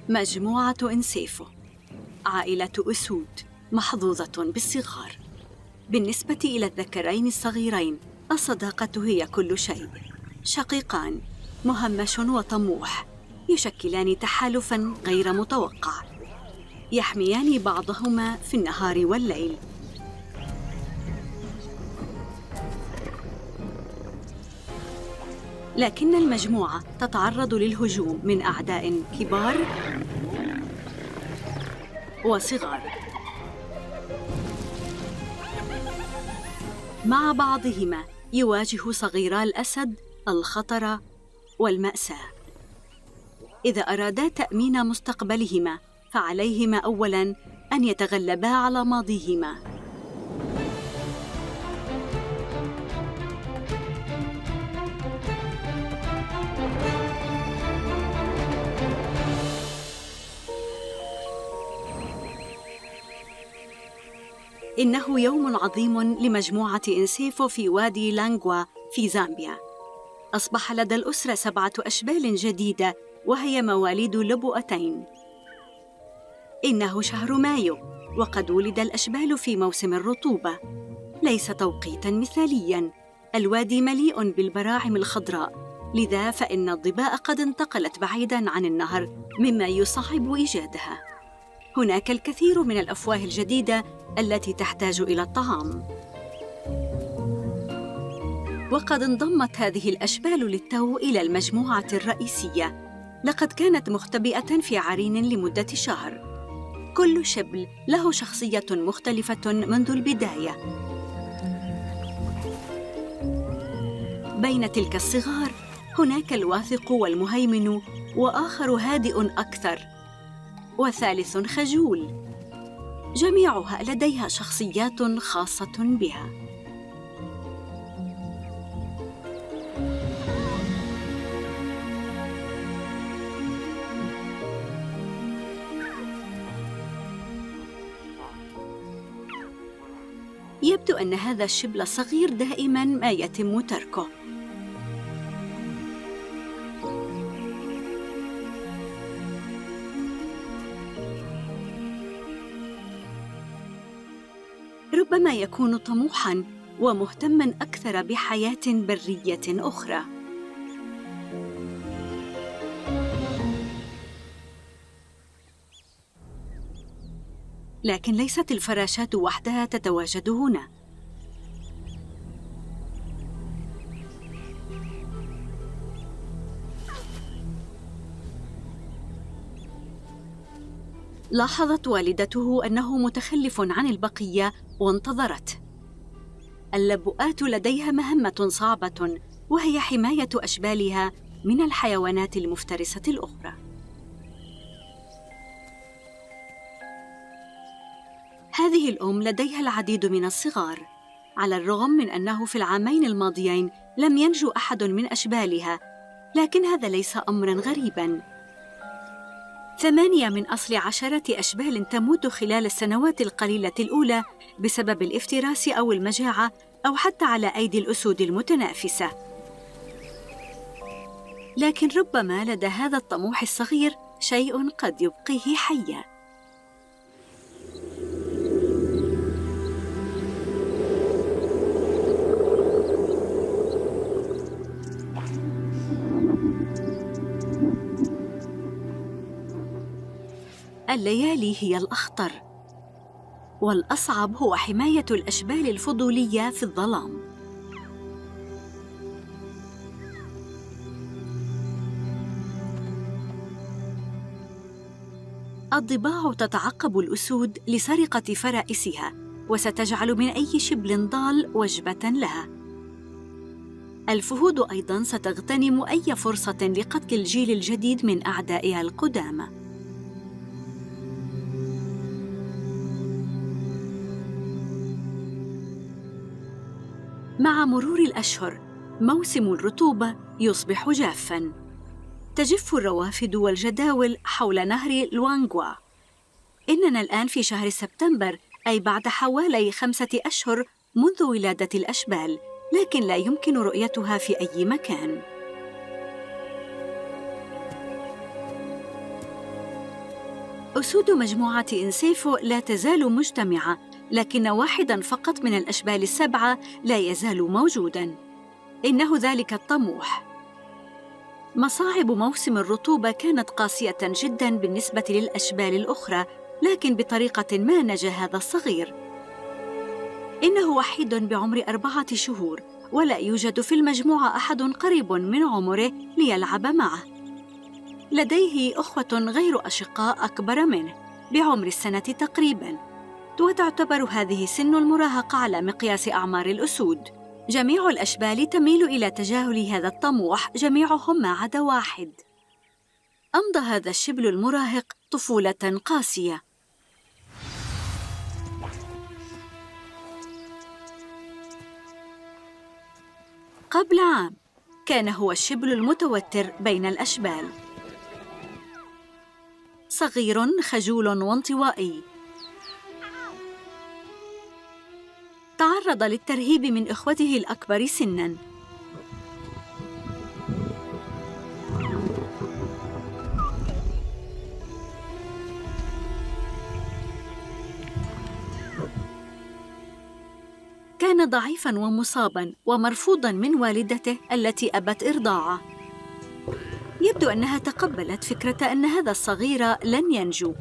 مجموعة إنسيفو، عائلة أسود محظوظة بالصغار. بالنسبة إلى الذكرين الصغيرين، الصداقة هي كل شيء. شقيقان مهمش وطموح يشكلان تحالفاً غير متوقع، يحميان بعضهما في النهار والليل. لكن المجموعة تتعرض للهجوم من أعداء كبار وصغار. مع بعضهما يواجه صغيرا الأسد الخطر والمأساة. إذا أرادا تأمين مستقبلهما، فعليهما أولاً أن يتغلبا على ماضيهما. إنه يوم عظيم لمجموعة إنسيفو في وادي لانغوا في زامبيا. أصبح لدى الأسرة 7 أشبال جديدة، وهي مواليد لبؤتين. إنه شهر مايو، وقد ولد الأشبال في موسم الرطوبة. ليس توقيتاً مثالياً، الوادي مليء بالبراعم الخضراء، لذا فإن الظباء قد انتقلت بعيداً عن النهر، مما يصعب إيجادها. هناك الكثير من الأفواه الجديدة التي تحتاج إلى الطعام. وقد انضمت هذه الأشبال للتو إلى المجموعة الرئيسية. لقد كانت مختبئة في عرين لمدة شهر. كل شبل له شخصية مختلفة منذ البداية. بين تلك الصغار هناك الواثق والمهيمن، وآخر هادئ أكثر، وثالث خجول. جميعها لديها شخصيات خاصة بها. يبدو أن هذا الشبل الصغير دائماً ما يتم تركه. ربما يكون طموحاً ومهتماً أكثر بحياة برية أخرى. لكن ليست الفراشات وحدها تتواجد هنا. لاحظت والدته أنه متخلف عن البقية وانتظرت. اللبؤات لديها مهمة صعبة، وهي حماية أشبالها من الحيوانات المفترسة الأخرى. هذه الأم لديها العديد من الصغار، على الرغم من أنه في العامين الماضيين لم ينجو أحد من أشبالها، لكن هذا ليس أمراً غريباً. 8 من أصل 10 أشبال تموت خلال السنوات القليلة الأولى بسبب الافتراس أو المجاعة، أو حتى على أيدي الأسود المتنافسة. لكن ربما لدى هذا الطموح الصغير شيء قد يبقيه حياً. الليالي هي الأخطر، والأصعب هو حماية الأشبال الفضولية في الظلام. الضباع تتعقب الأسود لسرقة فرائسها، وستجعل من أي شبل ضال وجبة لها. الفهود أيضاً ستغتنم أي فرصة لقتل الجيل الجديد من أعدائها القدامى. مع مرور الأشهر، موسم الرطوبة يصبح جافاً. تجف الروافد والجداول حول نهر لوانغوا. إننا الآن في شهر سبتمبر، أي بعد حوالي 5 أشهر منذ ولادة الأشبال، لكن لا يمكن رؤيتها في أي مكان. أسود مجموعة إنسيفو لا تزال مجتمعة، لكن واحداً فقط من الأشبال السبعة لا يزال موجوداً، إنه ذلك الطموح. مصاعب موسم الرطوبة كانت قاسية جداً بالنسبة للأشبال الأخرى، لكن بطريقة ما نجا هذا الصغير. إنه وحيد بعمر 4 شهور، ولا يوجد في المجموعة أحد قريب من عمره ليلعب معه. لديه أخوة غير أشقاء أكبر منه بعمر السنة تقريباً، وتعتبر هذه سن المراهقة على مقياس أعمار الأسود. جميع الأشبال تميل إلى تجاهل هذا الطموح، جميعهم ما عدا واحد. أمضى هذا الشبل المراهق طفولة قاسية. قبل عام كان هو الشبل المتوتر بين الأشبال، صغير خجول وانطوائي. تعرض للترهيب من إخوته الأكبر سناً. كان ضعيفاً ومصاباً ومرفوضاً من والدته التي أبت إرضاعه. يبدو أنها تقبلت فكرة أن هذا الصغير لن ينجو.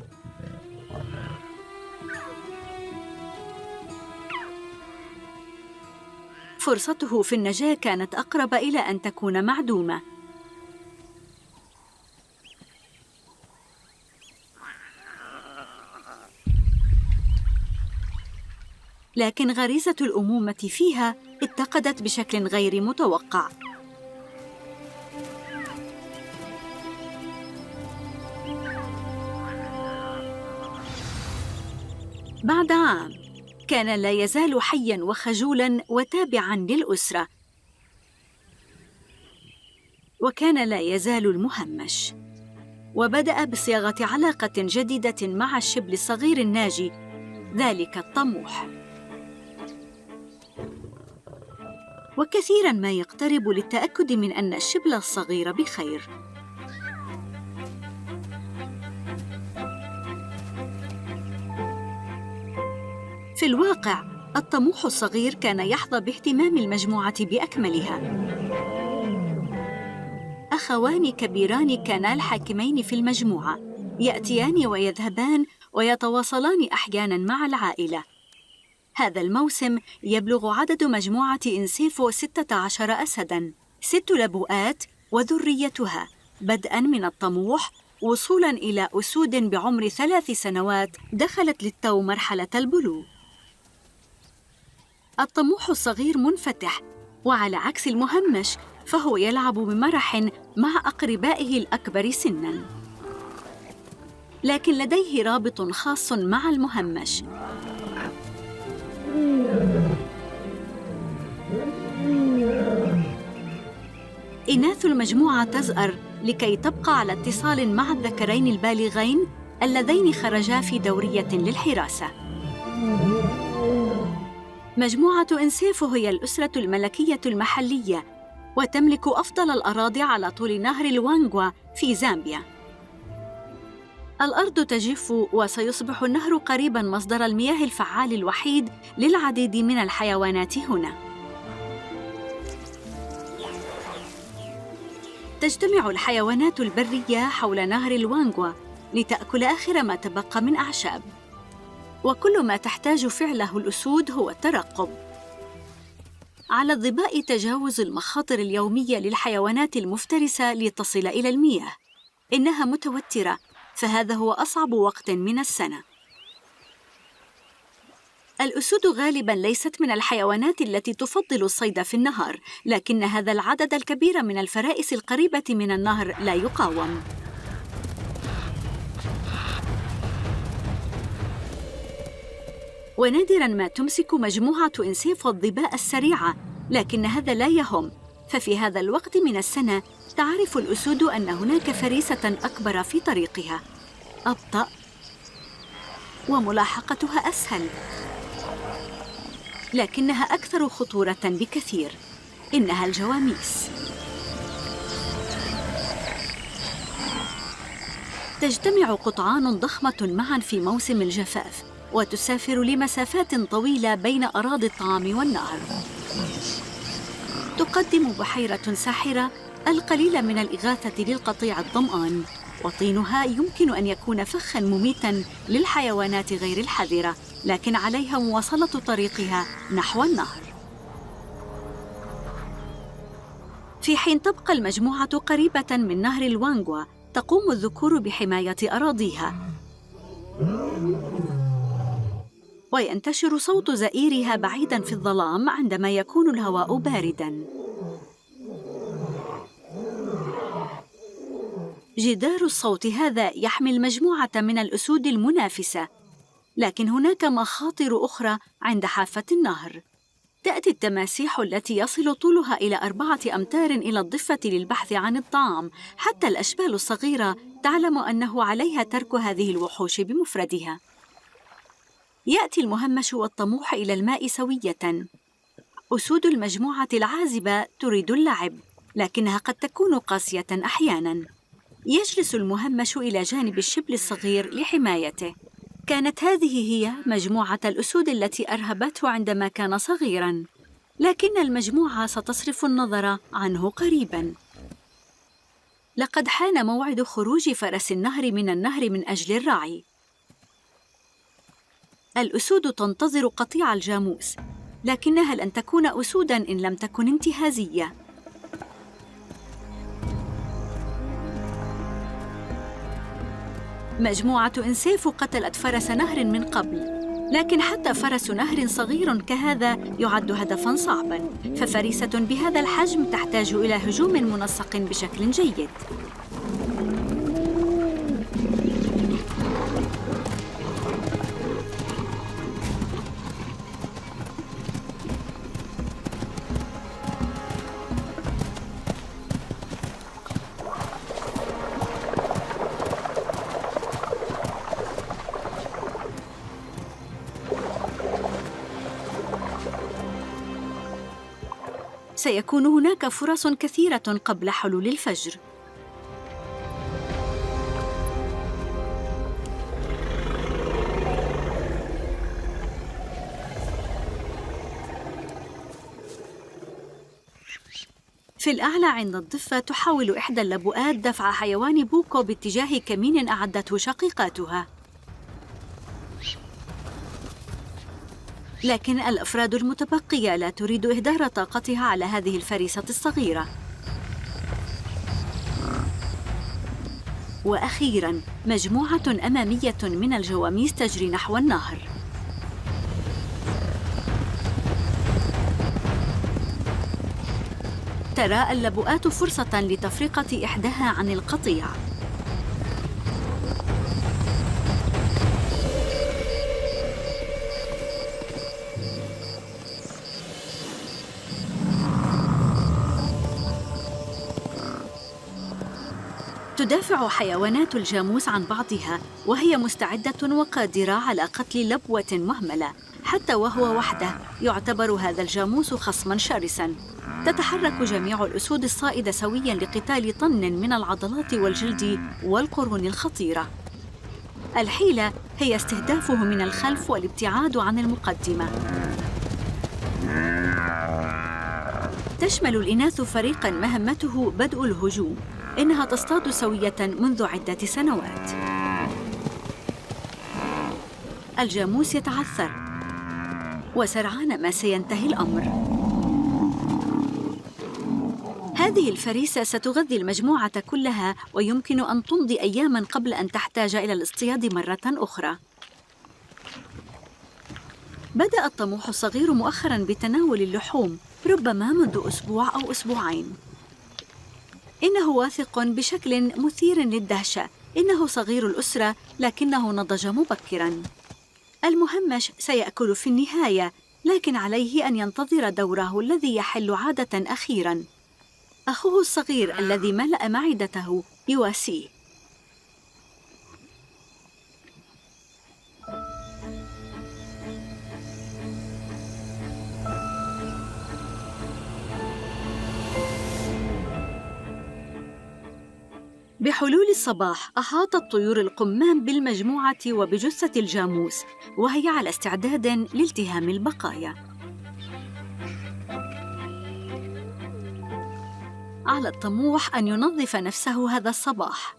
فرصته في النجاة كانت أقرب إلى أن تكون معدومة. لكن غريزة الأمومة فيها اتقدت بشكل غير متوقع. بعد عام كان لا يزال حياً وخجولاً وتابعاً للأسرة، وكان لا يزال المهمش. وبدأ بصياغة علاقة جديدة مع الشبل الصغير الناجي، ذلك الطموح. وكثيراً ما يقترب للتأكد من أن الشبل الصغير بخير. في الواقع الطموح الصغير كان يحظى باهتمام المجموعة بأكملها. أخوان كبيران كانا الحاكمين في المجموعة، يأتيان ويذهبان ويتواصلان أحياناً مع العائلة. هذا الموسم يبلغ عدد مجموعة إنسيفو 16 أسداً، 6 لبؤات وذريتها، بدءاً من الطموح وصولاً إلى أسود بعمر 3 سنوات دخلت للتو مرحلة البلوغ. الطموح الصغير منفتح، وعلى عكس المهمش فهو يلعب بمرح مع أقربائه الأكبر سناً. لكن لديه رابط خاص مع المهمش. إناث المجموعة تزأر لكي تبقى على اتصال مع الذكرين البالغين اللذين خرجا في دورية للحراسة. مجموعة إنسيفو هي الأسرة الملكية المحلية، وتملك أفضل الأراضي على طول نهر الوانغوا في زامبيا. الأرض تجف، وسيصبح النهر قريباً مصدر المياه الفعال الوحيد للعديد من الحيوانات هنا. تجتمع الحيوانات البرية حول نهر الوانغوا لتأكل آخر ما تبقى من أعشاب، وكل ما تحتاج فعله الأسود هو الترقب. على الظباء تجاوز المخاطر اليومية للحيوانات المفترسة لتصل إلى المياه. إنها متوترة، فهذا هو أصعب وقت من السنة. الأسود غالباً ليست من الحيوانات التي تفضل الصيد في النهار، لكن هذا العدد الكبير من الفرائس القريبة من النهر لا يقاوم. ونادراً ما تمسك مجموعة إنسيفو الظباء السريعة، لكن هذا لا يهم، ففي هذا الوقت من السنة تعرف الأسود أن هناك فريسة أكبر في طريقها، أبطأ وملاحقتها أسهل، لكنها أكثر خطورة بكثير. إنها الجواميس. تجتمع قطعان ضخمة معاً في موسم الجفاف وتسافر لمسافات طويلة بين أراضي الطعام والنهر. تقدم بحيرة ساحرة القليل من الإغاثة للقطيع الظمآن، وطينها يمكن أن يكون فخاً مميتاً للحيوانات غير الحذرة، لكن عليها مواصلة طريقها نحو النهر. في حين تبقى المجموعة قريبة من نهر الوانغوا، تقوم الذكور بحماية أراضيها، وينتشر صوت زئيرها بعيداً في الظلام عندما يكون الهواء بارداً. جدار الصوت هذا يحمي المجموعة من الأسود المنافسة، لكن هناك مخاطر أخرى عند حافة النهر. تأتي التماسيح التي يصل طولها إلى 4 أمتار إلى الضفة للبحث عن الطعام. حتى الأشبال الصغيرة تعلم أنه عليها ترك هذه الوحوش بمفردها. يأتي المهمش والطموح إلى الماء سوية. أسود المجموعة العازبة تريد اللعب، لكنها قد تكون قاسية أحياناً. يجلس المهمش إلى جانب الشبل الصغير لحمايته. كانت هذه هي مجموعة الأسود التي أرهبته عندما كان صغيراً، لكن المجموعة ستصرف النظر عنه قريباً. لقد حان موعد خروج فرس النهر من أجل الرعي. الأسود تنتظر قطيع الجاموس، لكنها لن تكون أسوداً إن لم تكن انتهازية. مجموعة إنسيفو قتلت فرس نهر من قبل، لكن حتى فرس نهر صغير كهذا يعد هدفاً صعباً، ففريسة بهذا الحجم تحتاج إلى هجوم منسق بشكل جيد. سيكون هناك فرص كثيرة قبل حلول الفجر. في الأعلى عند الضفة تحاول إحدى اللبؤات دفع حيوان بوكو باتجاه كمين أعدته شقيقاتها، لكن الأفراد المتبقية لا تريد إهدار طاقتها على هذه الفريسة الصغيرة. وأخيراً، مجموعة أمامية من الجواميس تجري نحو النهر. ترى اللبؤات فرصة لتفرقة إحداها عن القطيع. تدافع حيوانات الجاموس عن بعضها، وهي مستعدة وقادرة على قتل لبوة مهملة. حتى وهو وحده يعتبر هذا الجاموس خصماً شرساً. تتحرك جميع الأسود الصائدة سوياً لقتال طن من العضلات والجلد والقرون الخطيرة. الحيلة هي استهدافه من الخلف والابتعاد عن المقدمة. تشمل الإناث فريقاً مهمته بدء الهجوم. إنها تصطاد سوية منذ عدة سنوات. الجاموس يتعثر، وسرعان ما سينتهي الأمر. هذه الفريسة ستغذي المجموعة كلها، ويمكن أن تمضي أياماً قبل أن تحتاج إلى الاصطياد مرة أخرى. بدأ الطموح الصغير مؤخراً بتناول اللحوم، ربما منذ أسبوع أو أسبوعين. إنه واثق بشكل مثير للدهشة. إنه صغير الأسرة، لكنه نضج مبكراً. المهمش سيأكل في النهاية، لكن عليه أن ينتظر دوره الذي يحل عادة أخيراً. أخوه الصغير الذي ملأ معدته يواسيه. بحلول الصباح أحاطت طيور القمام بالمجموعة وبجثة الجاموس، وهي على استعداد لالتهام البقايا. على الطموح أن ينظف نفسه هذا الصباح.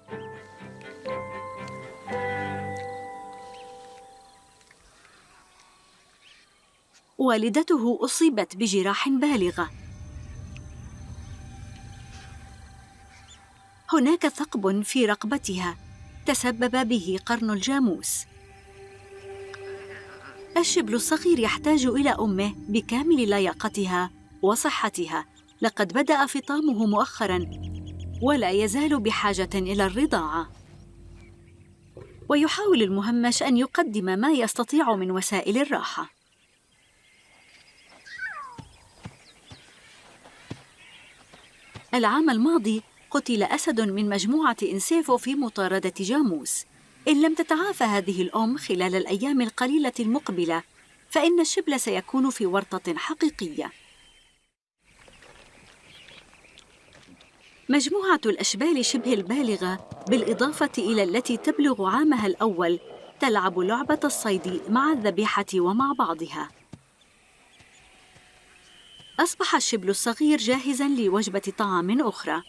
والدته أصيبت بجراح بالغة. هناك ثقب في رقبتها تسبب به قرن الجاموس. الشبل الصغير يحتاج إلى أمه بكامل لياقتها وصحتها. لقد بدأ فطامه مؤخراً ولا يزال بحاجة إلى الرضاعة. ويحاول المهمش أن يقدم ما يستطيع من وسائل الراحة. العام الماضي قتل أسد من مجموعة إنسيفو في مطاردة جاموس. إن لم تتعافى هذه الأم خلال الأيام القليلة المقبلة، فإن الشبل سيكون في ورطة حقيقية. مجموعة الأشبال شبه البالغة، بالإضافة إلى التي تبلغ عامها الأول، تلعب لعبة الصيد مع الذبيحة ومع بعضها. أصبح الشبل الصغير جاهزاً لوجبة طعام أخرى.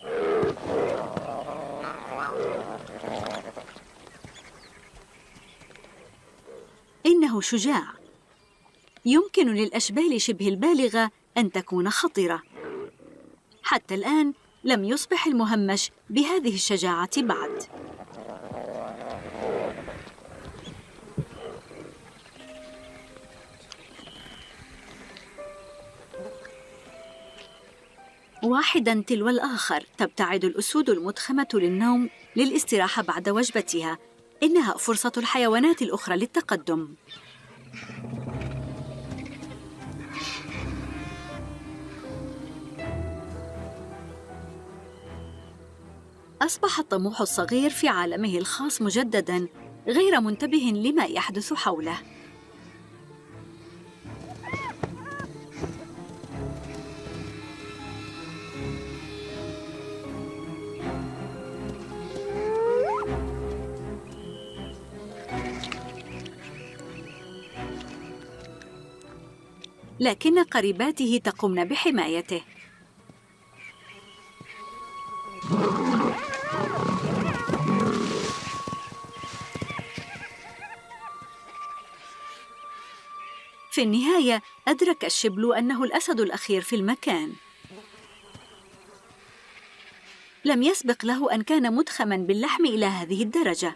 إنه شجاع. يمكن للأشبال شبه البالغة أن تكون خطرة. حتى الآن لم يصبح المهمش بهذه الشجاعة بعد. واحداً تلو الآخر تبتعد الأسود المتخمة للنوم للاستراحة بعد وجبتها. إنها فرصة الحيوانات الأخرى للتقدم. أصبح الطموح الصغير في عالمه الخاص مجدداً، غير منتبه لما يحدث حوله. لكن قريباته تقومن بحمايته. في النهاية أدرك الشبل أنه الأسد الأخير في المكان. لم يسبق له أن كان مدخماً باللحم إلى هذه الدرجة.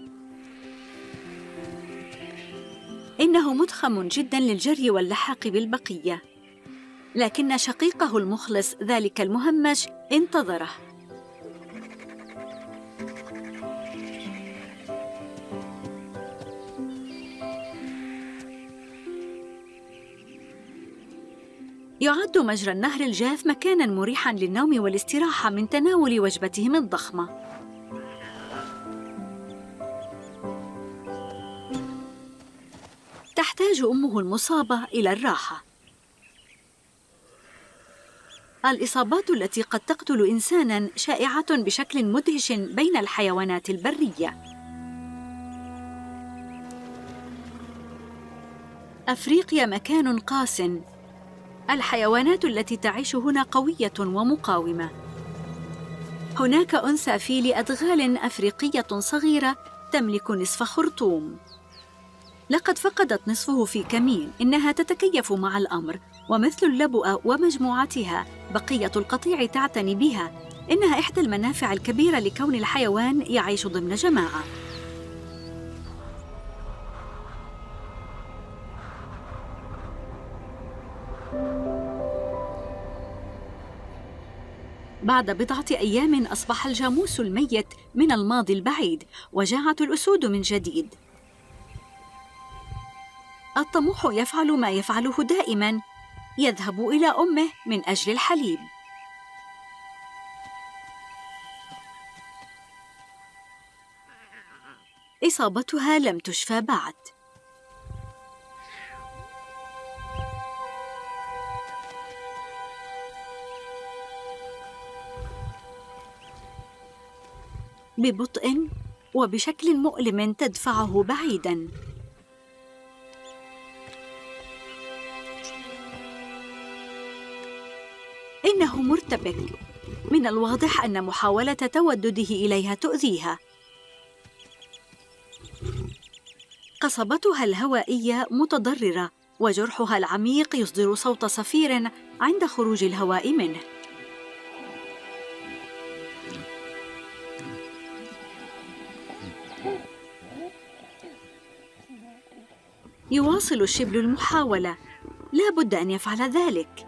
إنه مدخم جداً للجري واللحاق بالبقية. لكن شقيقه المخلص ذلك المهمش انتظره. يعد مجرى النهر الجاف مكاناً مريحاً للنوم والاستراحة من تناول وجبتهم الضخمة. تحتاج أمه المصابة إلى الراحة. الإصابات التي قد تقتل إنساناً شائعة بشكل مدهش بين الحيوانات البرية. أفريقيا مكان قاس. الحيوانات التي تعيش هنا قوية ومقاومة. هناك أنثى فيل أدغال أفريقية صغيرة تملك نصف خرطوم. لقد فقدت نصفه في كمين. إنها تتكيف مع الأمر، ومثل اللبؤة ومجموعتها بقية القطيع تعتني بها. إنها إحدى المنافع الكبيرة لكون الحيوان يعيش ضمن جماعة. بعد بضعة أيام أصبح الجاموس الميت من الماضي البعيد، وجاعت الأسود من جديد. الطموح يفعل ما يفعله دائماً، يذهب إلى أمه من أجل الحليب. إصابتها لم تشفى بعد. ببطء وبشكل مؤلم تدفعه بعيداً. إنه مرتبك. من الواضح أن محاولة تودده إليها تؤذيها. قصبتها الهوائية متضررة، وجرحها العميق يصدر صوت صفير عند خروج الهواء منه. يواصل الشبل المحاولة. لا بد أن يفعل ذلك.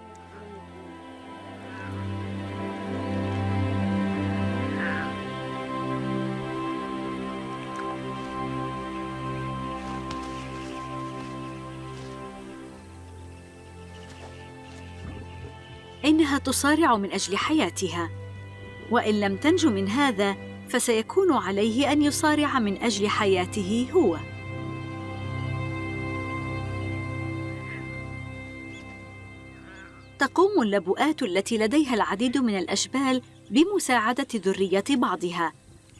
إنها تصارع من أجل حياتها، وإن لم تنج من هذا فسيكون عليه أن يصارع من أجل حياته هو. تقوم اللبؤات التي لديها العديد من الأشبال بمساعدة ذرية بعضها،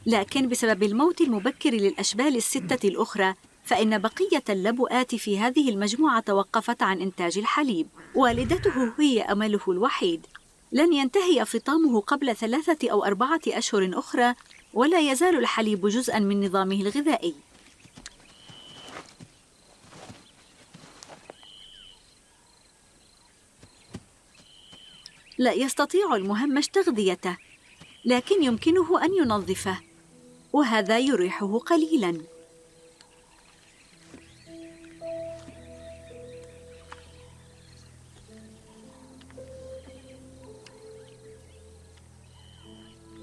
لكن بسبب الموت المبكر للأشبال الستة الأخرى فإن بقية اللبؤات في هذه المجموعة توقفت عن إنتاج الحليب. والدته هي أمله الوحيد. لن ينتهي فطامه قبل 3 أو 4 أشهر أخرى، ولا يزال الحليب جزءاً من نظامه الغذائي. لا يستطيع المهمش تغذيته، لكن يمكنه أن ينظفه، وهذا يريحه قليلاً.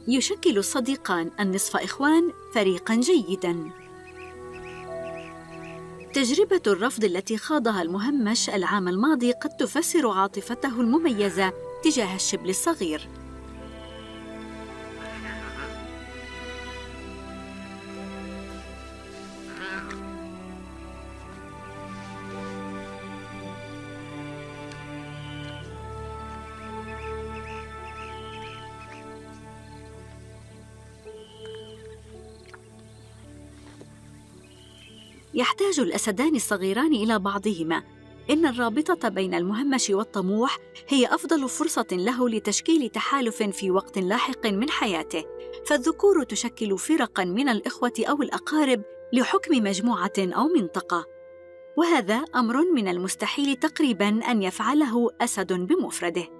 يشكل الصديقان النصف إخوان فريقاً جيداً. تجربة الرفض التي خاضها المهمش العام الماضي قد تفسر عاطفته المميزة تجاه الشبل الصغير. يحتاج الأسدان الصغيران إلى بعضهما. إن الرابطة بين المهمش والطموح هي أفضل فرصة له لتشكيل تحالف في وقت لاحق من حياته، فالذكور تشكل فرقاً من الإخوة أو الأقارب لحكم مجموعة أو منطقة، وهذا أمر من المستحيل تقريباً أن يفعله أسد بمفرده.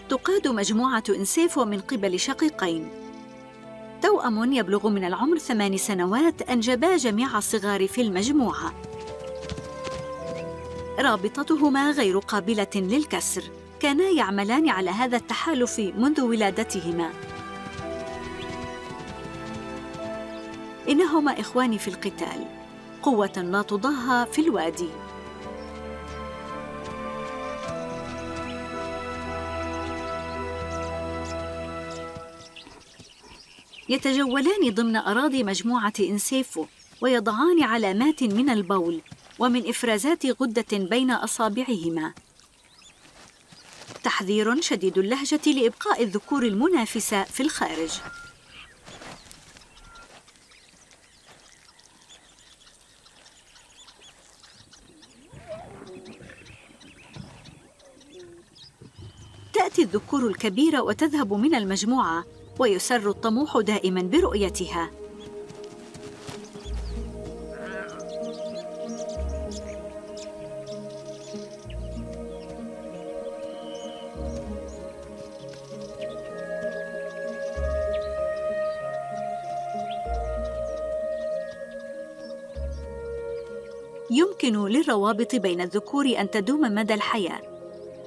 تقاد مجموعة إنسيفو من قبل شقيقين. توأم يبلغ من العمر 8 سنوات أنجبا جميع الصغار في المجموعة. رابطتهما غير قابلة للكسر. كانا يعملان على هذا التحالف منذ ولادتهما. إنهما إخوان في القتال، قوة لا تضاهى في الوادي. يتجولان ضمن أراضي مجموعة إنسيفو، ويضعان علامات من البول ومن إفرازات غدة بين أصابعهما. تحذير شديد اللهجة لإبقاء الذكور المنافسة في الخارج. تأتي الذكور الكبيرة وتذهب من المجموعة، ويسر الطموح دائماً برؤيتها. يمكن للروابط بين الذكور أن تدوم مدى الحياة،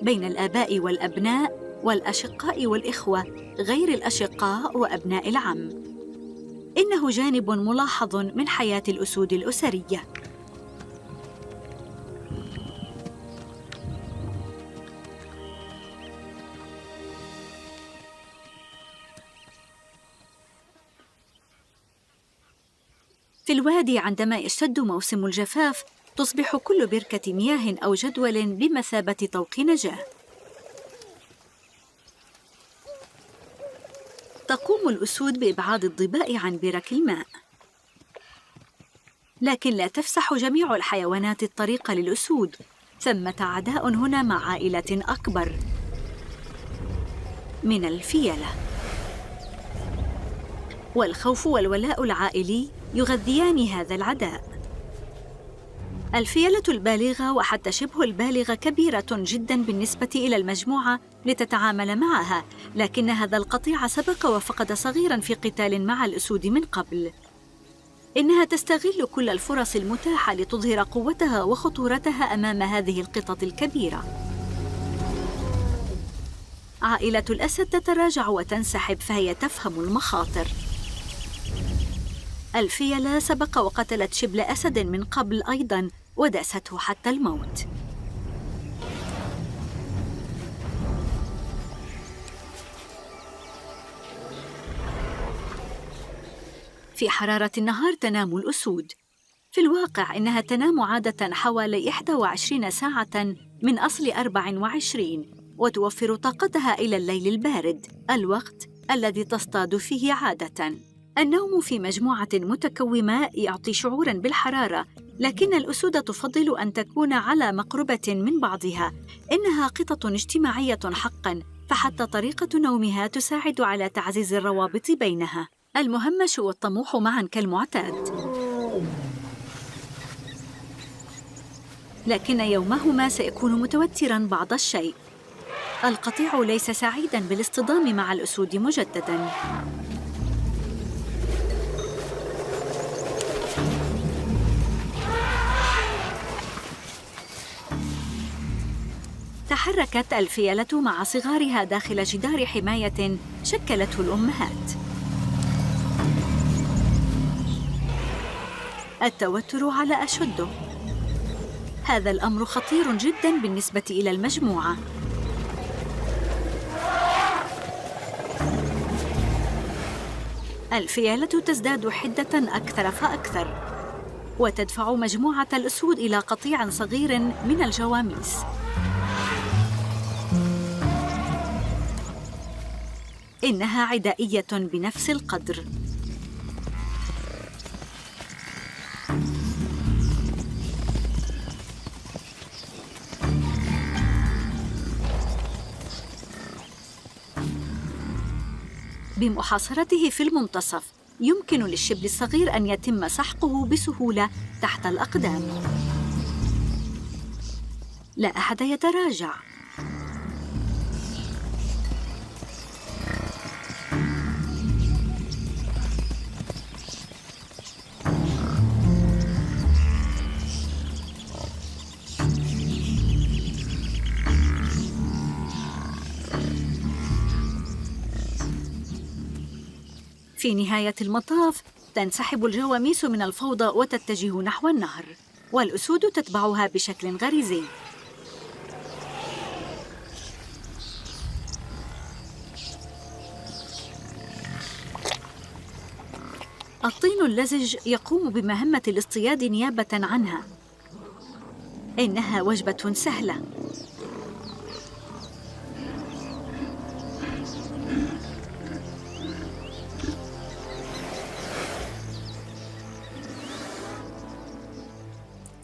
بين الآباء والأبناء والأشقاء والإخوة غير الأشقاء وأبناء العم. إنه جانب ملاحظ من حياة الأسود الأسرية. في في الوادي عندما يشتد موسم الجفاف تصبح كل بركة مياه أو جدول بمثابة طوق نجاة. تقوم الأسود بإبعاد الظباء عن برك الماء، لكن لا تفسح جميع الحيوانات الطريق للأسود. ثمة عداء هنا مع عائلة أكبر من الفيلة، والخوف والولاء العائلي يغذيان هذا العداء. الفيلة البالغة وحتى شبه البالغة كبيرة جداً بالنسبة إلى المجموعة لتتعامل معها، لكن هذا القطيع سبق وفقد صغيراً في قتال مع الأسود من قبل. إنها تستغل كل الفرص المتاحة لتظهر قوتها وخطورتها أمام هذه القطط الكبيرة. عائلة الأسد تتراجع وتنسحب، فهي تفهم المخاطر. الفيلة سبق وقتلت شبل أسد من قبل أيضاً وداسته حتى الموت. في حرارة النهار تنام الأسود. في الواقع إنها تنام عادة حوالي 21 ساعة من أصل 24، وتوفر طاقتها إلى الليل البارد، الوقت الذي تصطاد فيه عادة. النوم في مجموعة متكومة يعطي شعوراً بالحرارة، لكن الأسود تفضل أن تكون على مقربة من بعضها. إنها قطط اجتماعية حقاً، فحتى طريقة نومها تساعد على تعزيز الروابط بينها. المهمش والطموح معاً كالمعتاد، لكن يومهما سيكون متوتراً بعض الشيء. القطيع ليس سعيداً بالاصطدام مع الأسود مجدداً. تحركت الفيلة مع صغارها داخل جدار حماية شكلته الأمهات. التوتر على أشده. هذا الأمر خطير جداً بالنسبة إلى المجموعة. الفيلة تزداد حدة أكثر فأكثر، وتدفع مجموعة الأسود إلى قطيع صغير من الجواميس. إنها عدائية بنفس القدر. بمحاصرته في المنتصف، يمكن للشبل الصغير أن يتم سحقه بسهولة تحت الأقدام. لا أحد يتراجع. في نهاية المطاف تنسحب الجواميس من الفوضى وتتجه نحو النهر، والأسود تتبعها بشكل غريزي. الطين اللزج يقوم بمهمة الاصطياد نيابة عنها. إنها وجبة سهلة.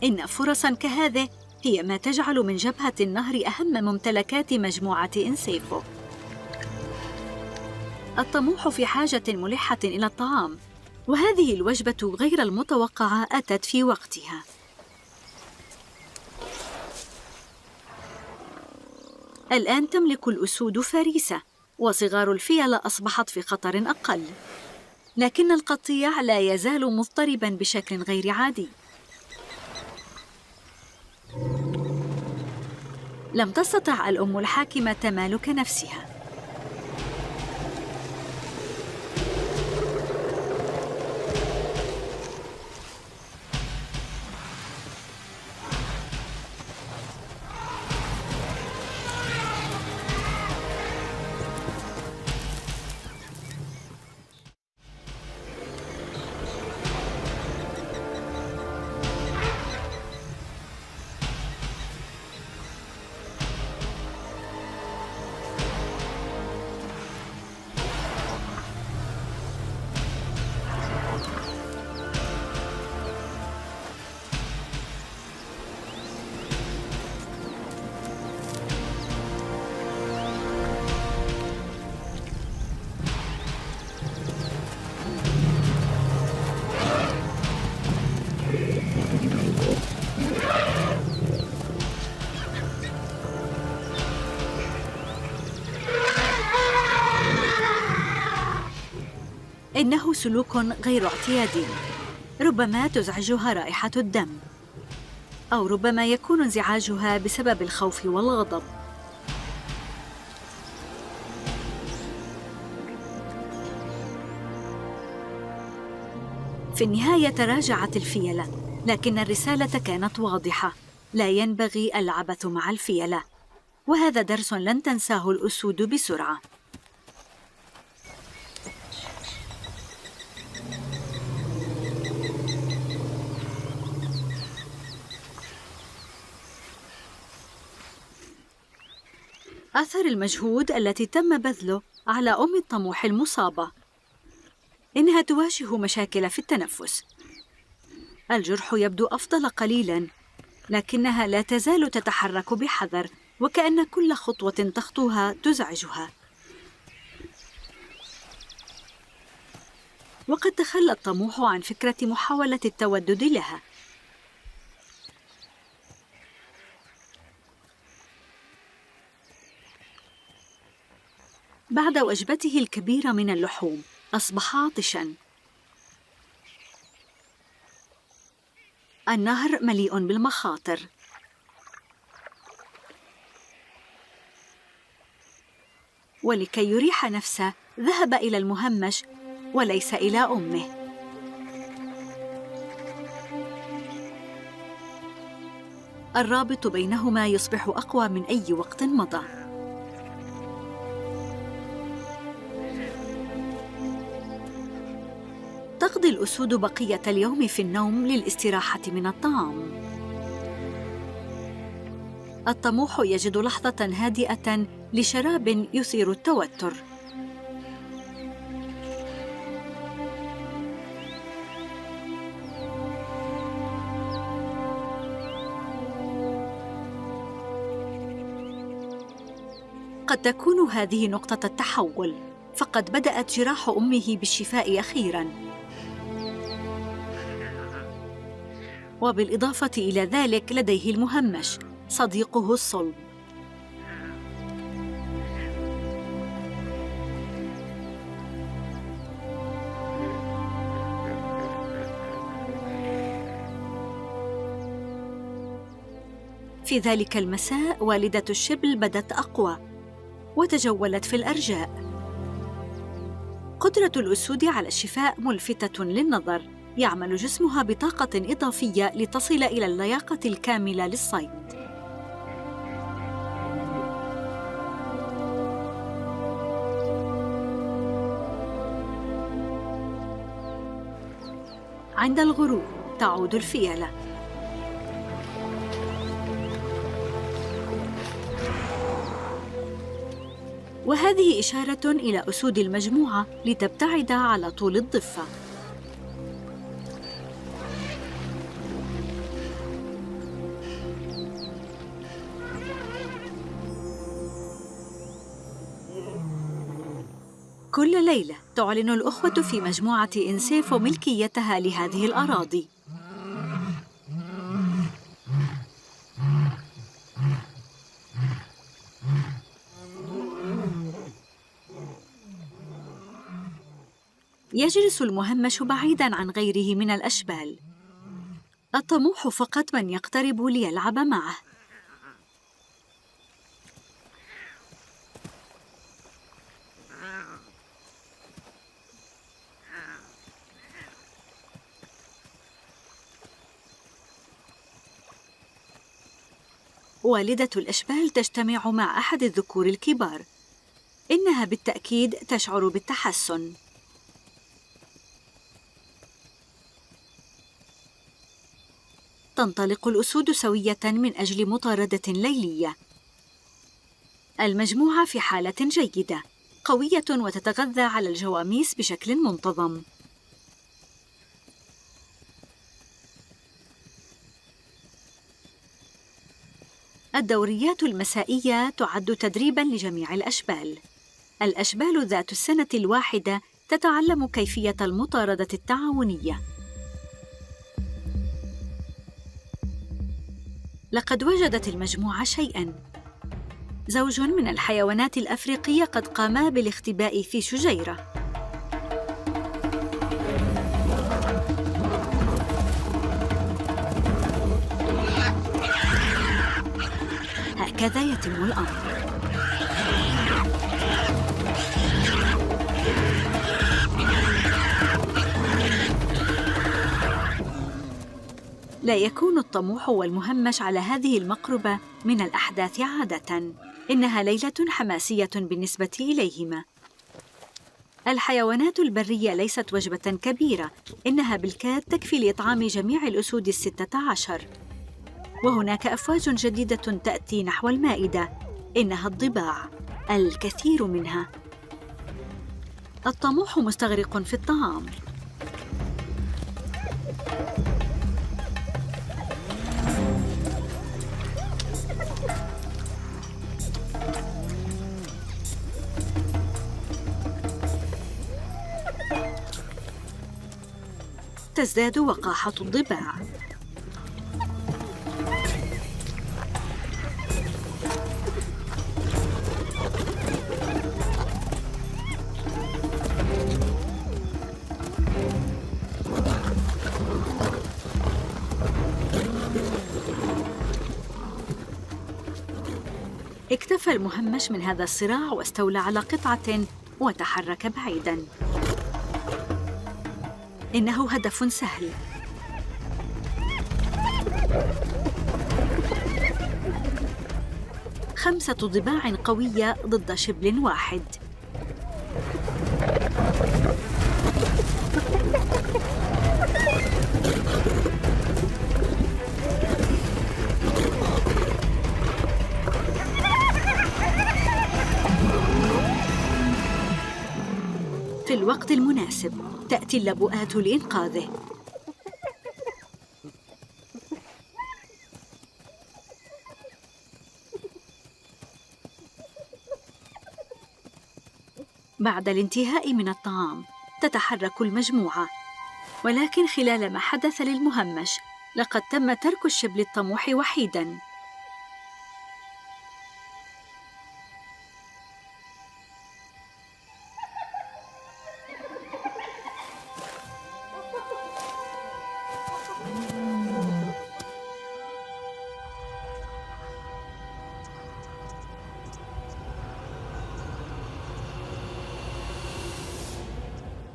إن فرصاً كهذه هي ما تجعل من جبهة النهر أهم ممتلكات مجموعة إنسيفو. الطموح في حاجة ملحة إلى الطعام، وهذه الوجبة غير المتوقعة أتت في وقتها. الآن تملك الأسود فريسة، وصغار الفيلة أصبحت في خطر أقل، لكن القطيع لا يزال مضطرباً بشكل غير عادي. لم تستطع الأم الحاكمة تمالك نفسها. إنه سلوك غير اعتيادي، ربما تزعجها رائحة الدم، أو ربما يكون انزعاجها بسبب الخوف والغضب. في النهاية تراجعت الفيلة، لكن الرسالة كانت واضحة: لا ينبغي العبث مع الفيلة، وهذا درس لن تنساه الأسود بسرعة. أثر المجهود التي تم بذله على أم الطموح المصابة. إنها تواجه مشاكل في التنفس. الجرح يبدو أفضل قليلاً، لكنها لا تزال تتحرك بحذر، وكأن كل خطوة تخطوها تزعجها. وقد تخلى الطموح عن فكرة محاولة التودد لها. بعد وجبته الكبيرة من اللحوم أصبح عاطشاً. النهر مليء بالمخاطر. ولكي يريح نفسه ذهب إلى المهمش وليس إلى أمه. الرابط بينهما يصبح أقوى من أي وقت مضى. تقضي الأسود بقية اليوم في النوم للاستراحة من الطعام. الطموح يجد لحظة هادئة لشراب يثير التوتر. قد تكون هذه نقطة التحول، فقد بدأت جراح أمه بالشفاء أخيراً. وبالإضافة إلى ذلك لديه المهمش، صديقه الصلب. في ذلك المساء والدة الشبل بدت أقوى وتجولت في الأرجاء. قدرة الأسود على الشفاء ملفتة للنظر. يعمل جسمها بطاقة إضافية لتصل إلى اللياقة الكاملة للصيد. عند الغروب تعود الفيلة. وهذه إشارة إلى أسود المجموعة لتبتعد على طول الضفة. كل ليلة تعلن الأخوة في مجموعة إنسيفو ملكيتها لهذه الأراضي. يجلس المهمش بعيداً عن غيره من الأشبال. الطموح فقط من يقترب ليلعب معه. والدة الأشبال تجتمع مع أحد الذكور الكبار. إنها بالتأكيد تشعر بالتحسن. تنطلق الأسود سوية من أجل مطاردة ليلية. المجموعة في حالة جيدة، قوية وتتغذى على الجواميس بشكل منتظم. الدوريات المسائية تعد تدريباً لجميع الأشبال. الأشبال ذات السنة الواحدة تتعلم كيفية المطاردة التعاونية. لقد وجدت المجموعة شيئاً. زوج من الحيوانات الأفريقية قد قاما بالاختباء في شجيرة. هكذا يتم الأمر. لا يكون الطموح والمهمش على هذه المقربة من الأحداث عادة، إنها ليلة حماسية بالنسبة إليهما. الحيوانات البرية ليست وجبة كبيرة، إنها بالكاد تكفي لإطعام جميع الأسود 16، وهناك أفواج جديدة تأتي نحو المائدة، إنها الضباع، الكثير منها. الطموح مستغرق في الطعام. تزداد وقاحة الضباع. اكتفى المهمش من هذا الصراع واستولى على قطعة وتحرك بعيداً. إنه هدف سهل. خمسة ضباع قوية ضد شبل واحد. في الوقت المناسب تأتي اللبؤات لإنقاذه. بعد الانتهاء من الطعام تتحرك المجموعة، ولكن خلال ما حدث للمهمش لقد تم ترك الشبل الطموح وحيداً.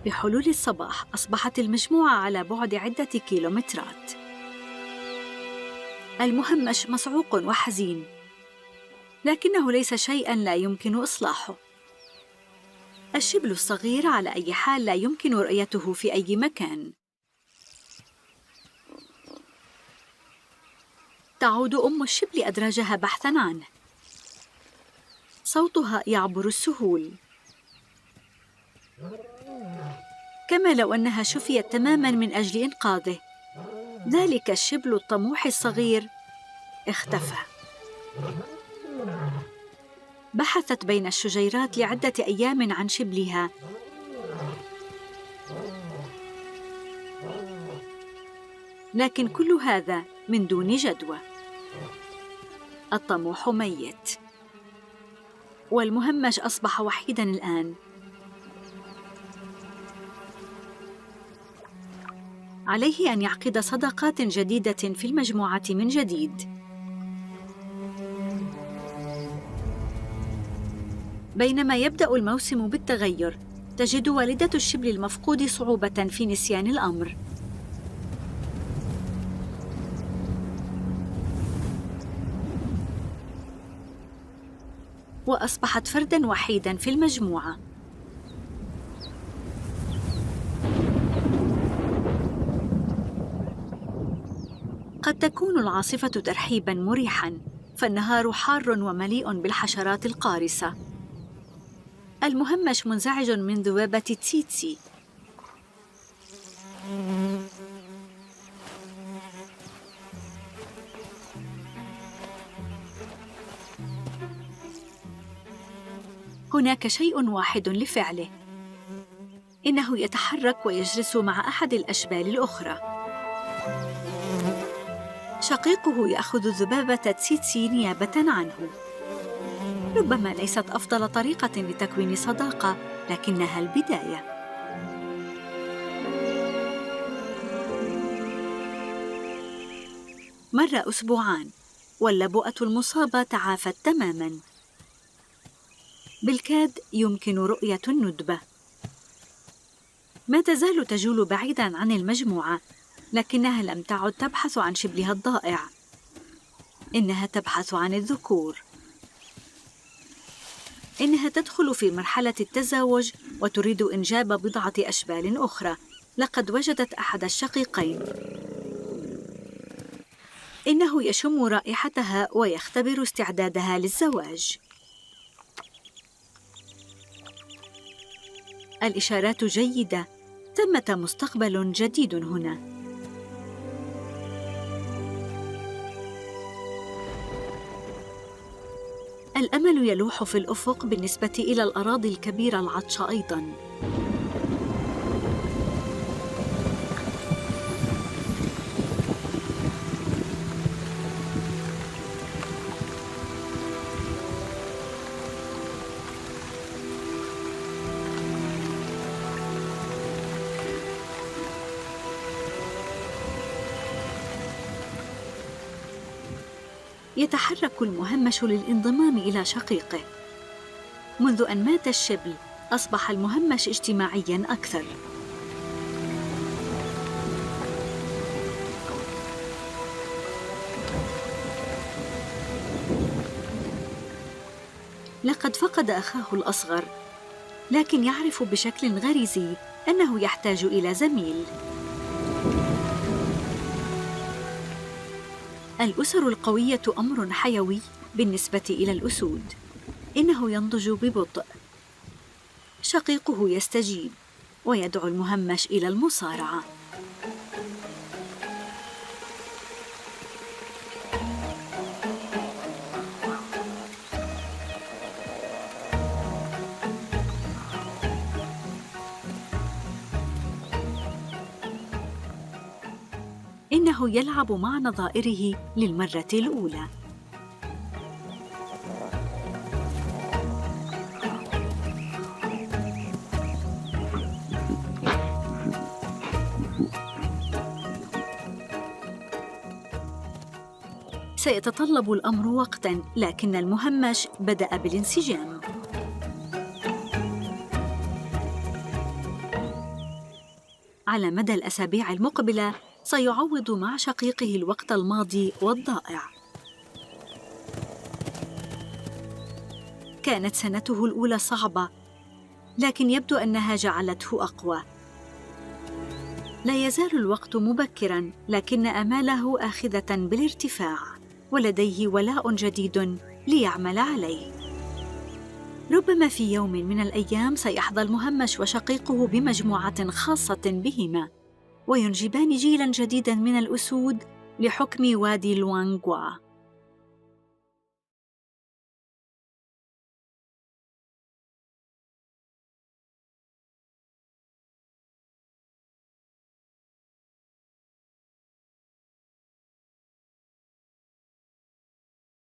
بحلول الصباح أصبحت المجموعة على بعد عدة كيلومترات. المهمش مصعوق وحزين، لكنه ليس شيئاً لا يمكن إصلاحه. الشبل الصغير على أي حال لا يمكن رؤيته في أي مكان. تعود أم الشبل أدراجها بحثاً عنه. صوتها يعبر السهول، كما لو أنها شفيت تماماً من أجل إنقاذه. ذلك الشبل الطموح الصغير اختفى. بحثت بين الشجيرات لعدة أيام عن شبلها، لكن كل هذا من دون جدوى. الطموح ميت، والمهمش أصبح وحيداً الآن. عليه أن يعقد صداقات جديدة في المجموعة من جديد. بينما يبدأ الموسم بالتغير، تجد والدة الشبل المفقود صعوبة في نسيان الأمر. وأصبحت فرداً وحيداً في المجموعة. قد تكون العاصفة ترحيباً مريحاً، فالنهار حار ومليء بالحشرات القارصة. المهمش منزعج من ذبابة تسيتسي. هناك شيء واحد لفعله، إنه يتحرك ويجلس مع أحد الأشبال الأخرى. شقيقه يأخذ ذبابة تسيتسي نيابة عنه. ربما ليست أفضل طريقة لتكوين صداقة، لكنها البداية. مر أسبوعان، واللبؤة المصابة تعافت تماماً. بالكاد يمكن رؤية الندبة. ما تزال تجول بعيداً عن المجموعة، لكنها لم تعد تبحث عن شبلها الضائع، إنها تبحث عن الذكور. إنها تدخل في مرحلة التزاوج وتريد إنجاب بضعة أشبال أخرى. لقد وجدت أحد الشقيقين. إنه يشم رائحتها ويختبر استعدادها للزواج. الإشارات جيدة، ثمة مستقبل جديد هنا. الأمل يلوح في الأفق بالنسبة إلى الأراضي الكبيرة العطشة أيضاً. يتحرك المهمش للانضمام إلى شقيقه. منذ أن مات الشبل، أصبح المهمش اجتماعياً أكثر. لقد فقد أخاه الأصغر، لكن يعرف بشكل غريزي أنه يحتاج إلى زميل. الأسر القوية أمر حيوي بالنسبة إلى الأسود. إنه ينضج ببطء. شقيقه يستجيب ويدعو المهمش إلى المصارعة. إنه يلعب مع نظائره للمرة الأولى. سيتطلب الأمر وقتاً، لكن المهمش بدأ بالانسجام. على مدى الأسابيع المقبلة سيعوض مع شقيقه الوقت الماضي والضائع. كانت سنته الأولى صعبة، لكن يبدو أنها جعلته أقوى. لا يزال الوقت مبكراً، لكن آماله آخذة بالارتفاع، ولديه ولاء جديد ليعمل عليه. ربما في يوم من الأيام سيحظى المهمش وشقيقه بمجموعة خاصة بهما، وينجبان جيلاً جديداً من الأسود لحكم وادي لوانغوا.